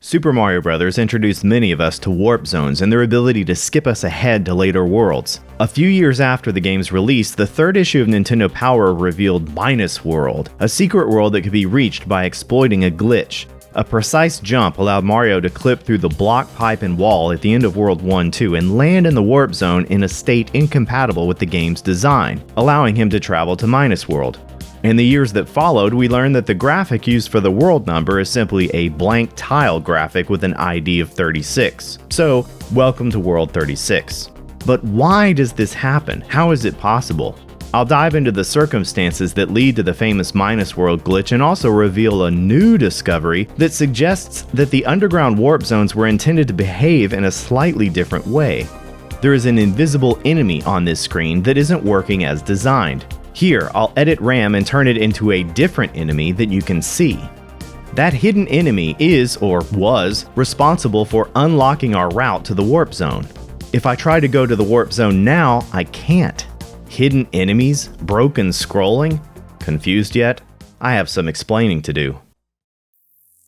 Super Mario Bros. Introduced many of us to warp zones and their ability to skip us ahead to later worlds. A few years after the game's release, the third issue of Nintendo Power revealed Minus World, a secret world that could be reached by exploiting a glitch. A precise jump allowed Mario to clip through the block, pipe, and wall at the end of World 1-2 and land in the warp zone in a state incompatible with the game's design, allowing him to travel to Minus World. In the years that followed, we learned that the graphic used for the world number is simply a blank tile graphic with an ID of 36. So, welcome to World 36. But why does this happen? How is it possible? I'll dive into the circumstances that lead to the famous Minus World glitch and also reveal a new discovery that suggests that the underground warp zones were intended to behave in a slightly different way. There is an invisible enemy on this screen that isn't working as designed. Here, I'll edit RAM and turn it into a different enemy that you can see. That hidden enemy is, or was, responsible for unlocking our route to the warp zone. If I try to go to the warp zone now, I can't. Hidden enemies? Broken scrolling? Confused yet? I have some explaining to do.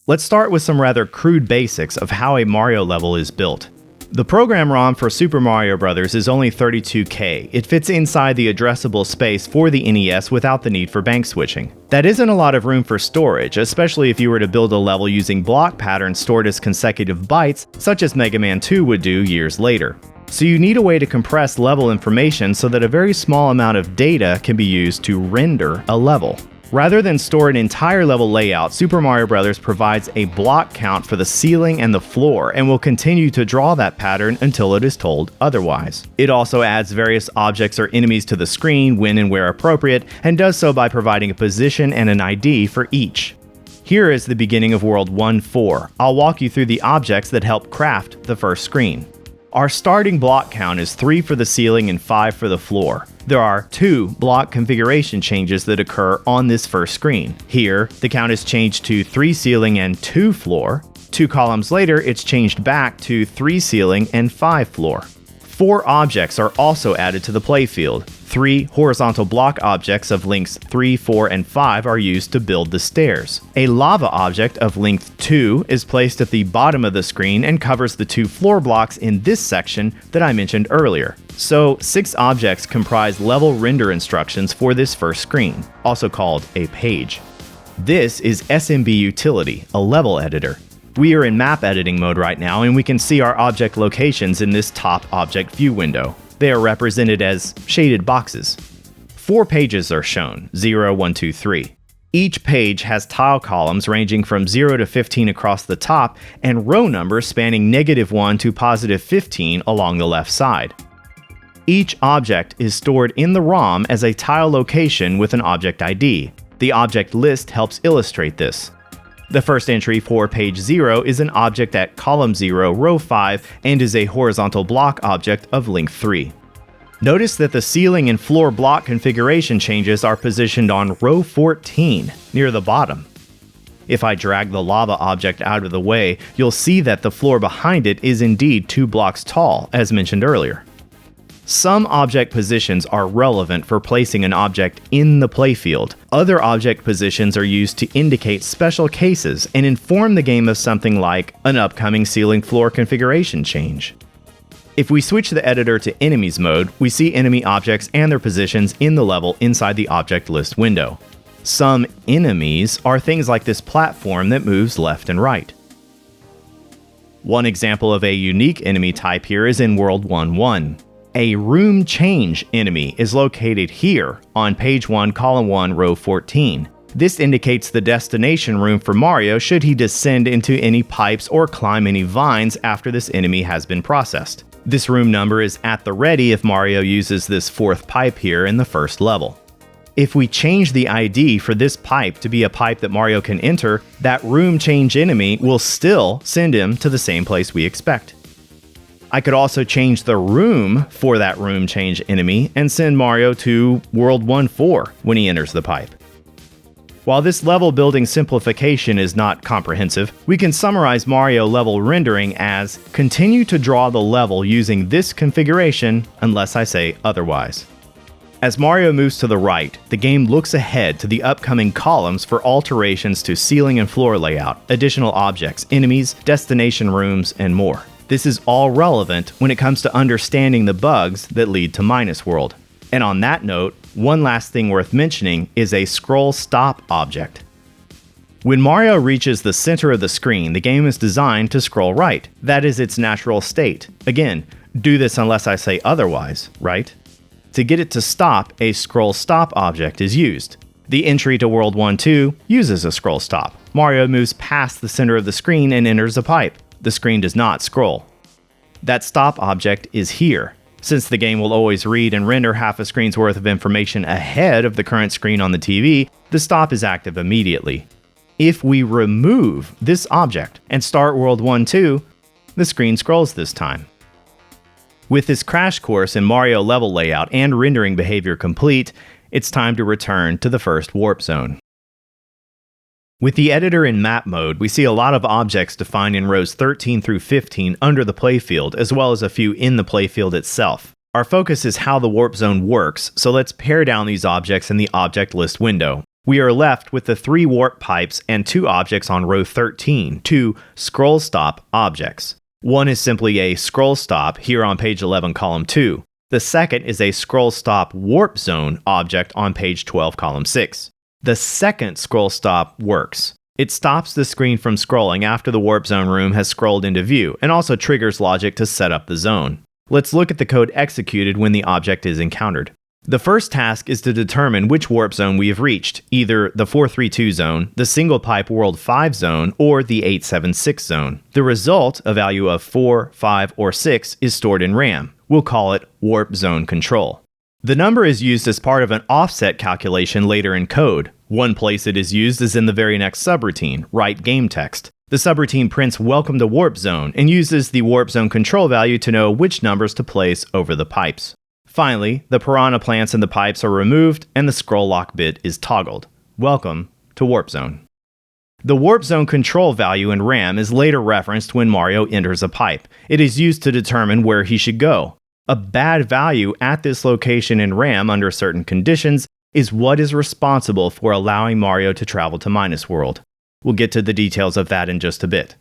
Let's start with some rather crude basics of how a Mario level is built. The program ROM for Super Mario Bros. Is only 32K. It fits inside the addressable space for the NES without the need for bank switching. That isn't a lot of room for storage, especially if you were to build a level using block patterns stored as consecutive bytes, such as Mega Man 2 would do years later. So you need a way to compress level information so that a very small amount of data can be used to render a level. Rather than store an entire level layout, Super Mario Bros. Provides a block count for the ceiling and the floor and will continue to draw that pattern until it is told otherwise. It also adds various objects or enemies to the screen when and where appropriate, and does so by providing a position and an ID for each. Here is the beginning of World 1-4. I'll walk you through the objects that help craft the first screen. Our starting block count is 3 for the ceiling and 5 for the floor. There are 2 block configuration changes that occur on this first screen. Here, the count is changed to 3 ceiling and 2 floor. 2 columns later, it's changed back to 3 ceiling and 5 floor. 4 objects are also added to the playfield. 3 horizontal block objects of lengths 3, 4, and 5 are used to build the stairs. A lava object of length 2 is placed at the bottom of the screen and covers the 2 floor blocks in this section that I mentioned earlier. So 6 objects comprise level render instructions for this first screen, also called a page. This is SMB Utility, a level editor. We are in map editing mode right now, and we can see our object locations in this top object view window. They are represented as shaded boxes. 4 pages are shown, 0, 1, 2, 3. Each page has tile columns ranging from 0 to 15 across the top, and row numbers spanning -1 to +15 along the left side. Each object is stored in the ROM as a tile location with an object ID. The object list helps illustrate this. The first entry for page 0 is an object at column 0, row 5, and is a horizontal block object of length 3. Notice that the ceiling and floor block configuration changes are positioned on row 14, near the bottom. If I drag the lava object out of the way, you'll see that the floor behind it is indeed 2 blocks tall, as mentioned earlier. Some object positions are relevant for placing an object in the playfield. Other object positions are used to indicate special cases and inform the game of something like an upcoming ceiling floor configuration change. If we switch the editor to enemies mode, we see enemy objects and their positions in the level inside the object list window. Some enemies are things like this platform that moves left and right. One example of a unique enemy type here is in World 1-1. A room change enemy is located here on page 1, column 1, row 14. This indicates the destination room for Mario should he descend into any pipes or climb any vines after this enemy has been processed. This room number is at the ready if Mario uses this 4th pipe here in the first level. If we change the ID for this pipe to be a pipe that Mario can enter, that room change enemy will still send him to the same place we expect. I could also change the room for that room change enemy and send Mario to World 1-4 when he enters the pipe. While this level building simplification is not comprehensive, we can summarize Mario level rendering as continue to draw the level using this configuration unless I say otherwise. As Mario moves to the right, the game looks ahead to the upcoming columns for alterations to ceiling and floor layout, additional objects, enemies, destination rooms, and more. This is all relevant when it comes to understanding the bugs that lead to Minus World. And on that note, one last thing worth mentioning is a scroll stop object. When Mario reaches the center of the screen, the game is designed to scroll right. That is its natural state. Again, do this unless I say otherwise, right? To get it to stop, a scroll stop object is used. The entry to World 1-2 uses a scroll stop. Mario moves past the center of the screen and enters a pipe. The screen does not scroll. That stop object is here. Since the game will always read and render half a screen's worth of information ahead of the current screen on the TV, the stop is active immediately. If we remove this object and start World 1-2, the screen scrolls this time. With this crash course in Mario level layout and rendering behavior complete, it's time to return to the first warp zone. With the editor in map mode, we see a lot of objects defined in rows 13 through 15 under the playfield, as well as a few in the playfield itself. Our focus is how the warp zone works, so let's pare down these objects in the object list window. We are left with the 3 warp pipes and 2 objects on row 13, 2 scroll stop objects. One is simply a scroll stop here on page 11, column 2. The second is a scroll stop warp zone object on page 12, column 6. The second scroll stop works. It stops the screen from scrolling after the warp zone room has scrolled into view, and also triggers logic to set up the zone. Let's look at the code executed when the object is encountered. The first task is to determine which warp zone we have reached, either the 432 zone, the single pipe World 5 zone, or the 876 zone. The result, a value of 4, 5, or 6, is stored in RAM. We'll call it warp zone control. The number is used as part of an offset calculation later in code. One place it is used is in the very next subroutine, write game text. The subroutine prints welcome to warp zone and uses the warp zone control value to know which numbers to place over the pipes. Finally, the piranha plants in the pipes are removed and the scroll lock bit is toggled. Welcome to Warp Zone. The Warp Zone control value in RAM is later referenced when Mario enters a pipe. It is used to determine where he should go. A bad value at this location in RAM under certain conditions is what is responsible for allowing Mario to travel to Minus World. We'll get to the details of that in just a bit.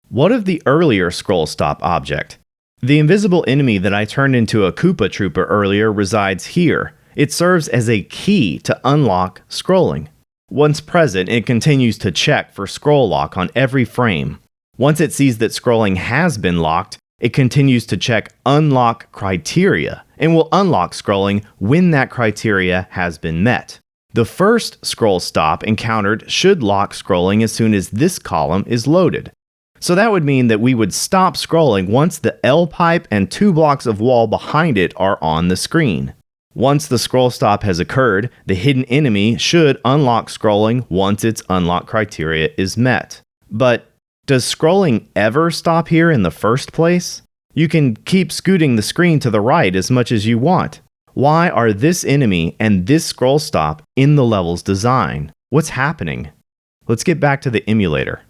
What of the earlier scroll stop object? The invisible enemy that I turned into a Koopa Trooper earlier resides here. It serves as a key to unlock scrolling. Once present, it continues to check for scroll lock on every frame. Once it sees that scrolling has been locked, it continues to check unlock criteria and will unlock scrolling when that criteria has been met. The first scroll stop encountered should lock scrolling as soon as this column is loaded. So that would mean that we would stop scrolling once the L pipe and 2 blocks of wall behind it are on the screen. Once the scroll stop has occurred, the hidden enemy should unlock scrolling once its unlock criteria is met. But does scrolling ever stop here in the first place? You can keep scooting the screen to the right as much as you want. Why are this enemy and this scroll stop in the level's design? What's happening? Let's get back to the emulator.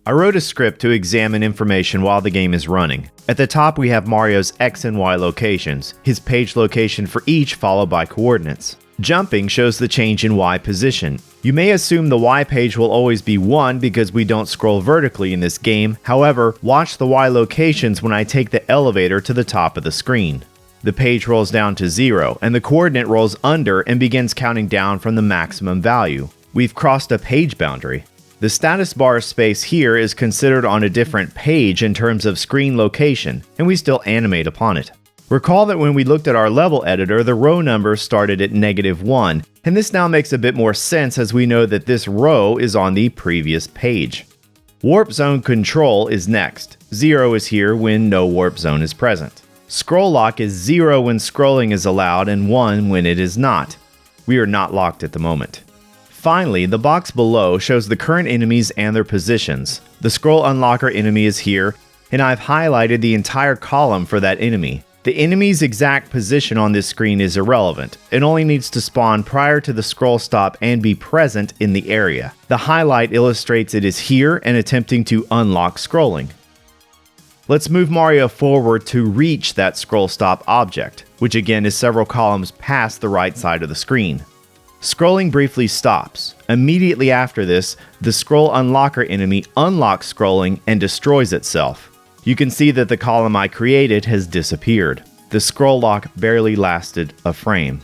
I wrote a script to examine information while the game is running. At the top we have Mario's X and Y locations, his page location for each followed by coordinates. Jumping shows the change in Y position. You may assume the Y page will always be 1 because we don't scroll vertically in this game. However, watch the Y locations when I take the elevator to the top of the screen. The page rolls down to 0 and the coordinate rolls under and begins counting down from the maximum value. We've crossed a page boundary. The status bar space here is considered on a different page in terms of screen location, and we still animate upon it. Recall that when we looked at our level editor, the row number started at -1, and this now makes a bit more sense as we know that this row is on the previous page. Warp Zone Control is next. 0 is here when no warp zone is present. Scroll Lock is 0 when scrolling is allowed and 1 when it is not. We are not locked at the moment. Finally, the box below shows the current enemies and their positions. The scroll unlocker enemy is here, and I've highlighted the entire column for that enemy. The enemy's exact position on this screen is irrelevant. It only needs to spawn prior to the scroll stop and be present in the area. The highlight illustrates it is here and attempting to unlock scrolling. Let's move Mario forward to reach that scroll stop object, which again is several columns past the right side of the screen. Scrolling briefly stops. Immediately after this, the scroll unlocker enemy unlocks scrolling and destroys itself. You can see that the column I created has disappeared. The scroll lock barely lasted a frame.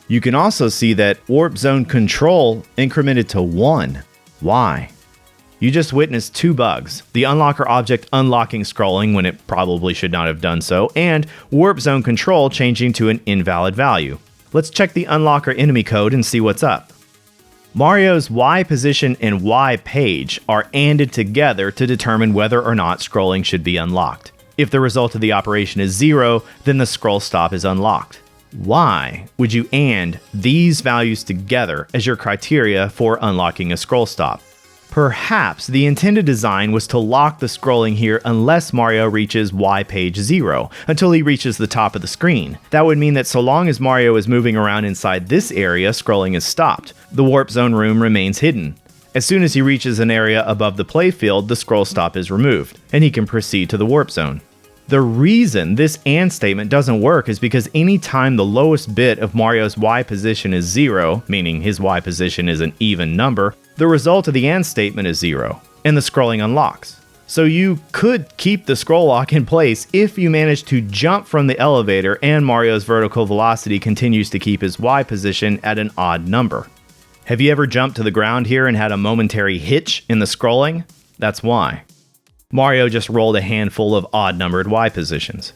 You can also see that warp zone control incremented to 1. Why? You just witnessed two bugs: the unlocker object unlocking scrolling when it probably should not have done so, and warp zone control changing to an invalid value. Let's check the unlocker enemy code and see what's up. Mario's Y position and Y page are ANDed together to determine whether or not scrolling should be unlocked. If the result of the operation is 0, then the scroll stop is unlocked. Why would you AND these values together as your criteria for unlocking a scroll stop? Perhaps the intended design was to lock the scrolling here unless Mario reaches Y page 0, until he reaches the top of the screen. That would mean that so long as Mario is moving around inside this area, scrolling is stopped. The warp zone room remains hidden. As soon as he reaches an area above the playfield, the scroll stop is removed, and he can proceed to the warp zone. The reason this AND statement doesn't work is because any time the lowest bit of Mario's Y position is 0, meaning his Y position is an even number, the result of the AND statement is 0, and the scrolling unlocks. So you could keep the scroll lock in place if you manage to jump from the elevator and Mario's vertical velocity continues to keep his Y position at an odd number. Have you ever jumped to the ground here and had a momentary hitch in the scrolling? That's why. Mario just rolled a handful of odd-numbered Y positions.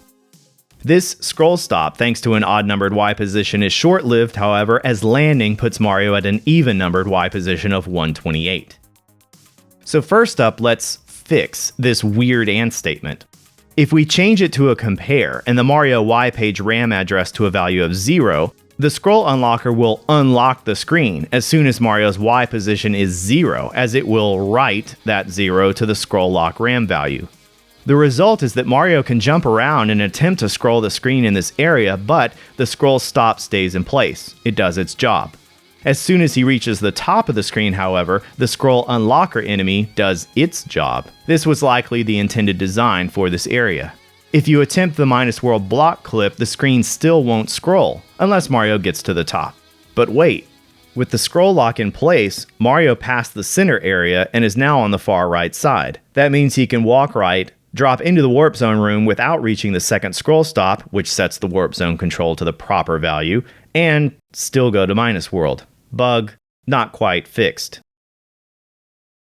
This scroll stop, thanks to an odd-numbered Y position, is short-lived, however, as landing puts Mario at an even-numbered Y position of 128. So first up, let's fix this weird AND statement. If we change it to a compare and the Mario Y page RAM address to a value of 0, the scroll unlocker will unlock the screen as soon as Mario's Y position is 0, as it will write that 0 to the scroll lock RAM value. The result is that Mario can jump around and attempt to scroll the screen in this area, but the scroll stop stays in place. It does its job. As soon as he reaches the top of the screen, however, the scroll unlocker enemy does its job. This was likely the intended design for this area. If you attempt the minus world block clip, the screen still won't scroll, unless Mario gets to the top. But wait, with the scroll lock in place, Mario passed the center area and is now on the far right side. That means he can walk right, drop into the warp zone room without reaching the second scroll stop, which sets the warp zone control to the proper value, and still go to minus world. Bug not quite fixed.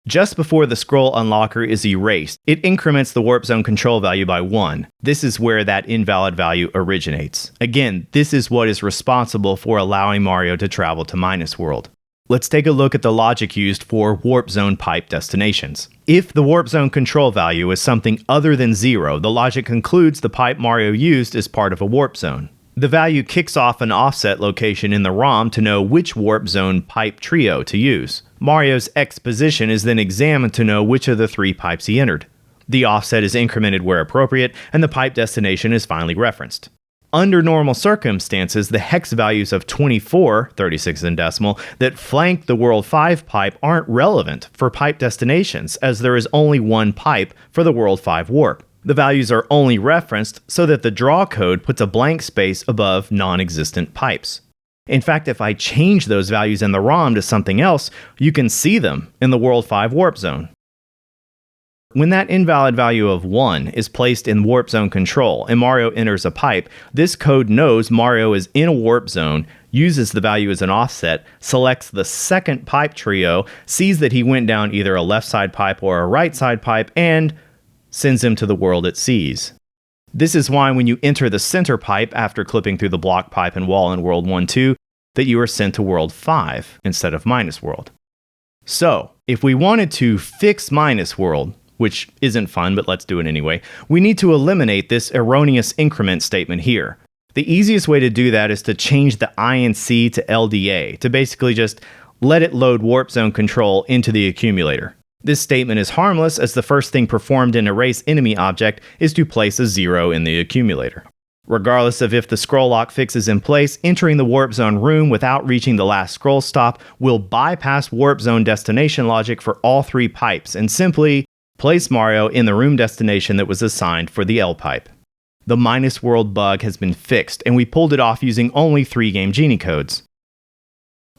Just before the scroll unlocker is erased, it increments the warp zone control value by 1. This is where that invalid value originates. Again, this is what is responsible for allowing Mario to travel to minus world. Let's take a look at the logic used for warp zone pipe destinations. If the warp zone control value is something other than 0, the logic concludes the pipe Mario used is part of a warp zone. The value kicks off an offset location in the ROM to know which warp zone pipe trio to use. Mario's X position is then examined to know which of the 3 pipes he entered. The offset is incremented where appropriate, and the pipe destination is finally referenced. Under normal circumstances, the hex values of 24, 36 in decimal, that flank the World 5 pipe aren't relevant for pipe destinations, as there is only one pipe for the World 5 warp. The values are only referenced so that the draw code puts a blank space above non-existent pipes. In fact, if I change those values in the ROM to something else, you can see them in the World 5 warp zone. When that invalid value of 1 is placed in warp zone control and Mario enters a pipe, this code knows Mario is in a warp zone, uses the value as an offset, selects the second pipe trio, sees that he went down either a left side pipe or a right side pipe, and sends him to the world it sees. This is why when you enter the center pipe after clipping through the block pipe and wall in World 1-2, that you are sent to World 5 instead of minus world. So, if we wanted to fix minus world, which isn't fun, but let's do it anyway, we need to eliminate this erroneous increment statement here. The easiest way to do that is to change the INC to LDA, to basically just let it load warp zone control into the accumulator. This statement is harmless, as the first thing performed in erase enemy object is to place a 0 in the accumulator. Regardless of if the scroll lock fix is in place, entering the warp zone room without reaching the last scroll stop will bypass warp zone destination logic for all 3 pipes and simply Place Mario in the room destination that was assigned for the L pipe. The minus world bug has been fixed, and we pulled it off using only 3 Game Genie codes.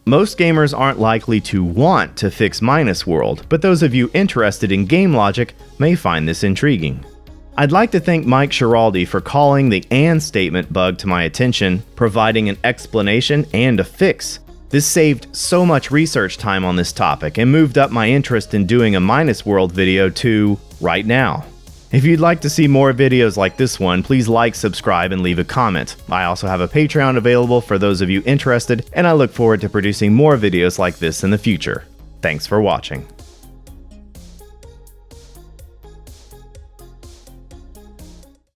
Most gamers aren't likely to want to fix minus world, but those of you interested in game logic may find this intriguing. I'd like to thank Mike Schiraldi for calling the "and" statement bug to my attention, providing an explanation and a fix. This saved so much research time on this topic and moved up my interest in doing a minus world video to right now. If you'd like to see more videos like this one, please like, subscribe, and leave a comment. I also have a Patreon available for those of you interested, and I look forward to producing more videos like this in the future. Thanks for watching.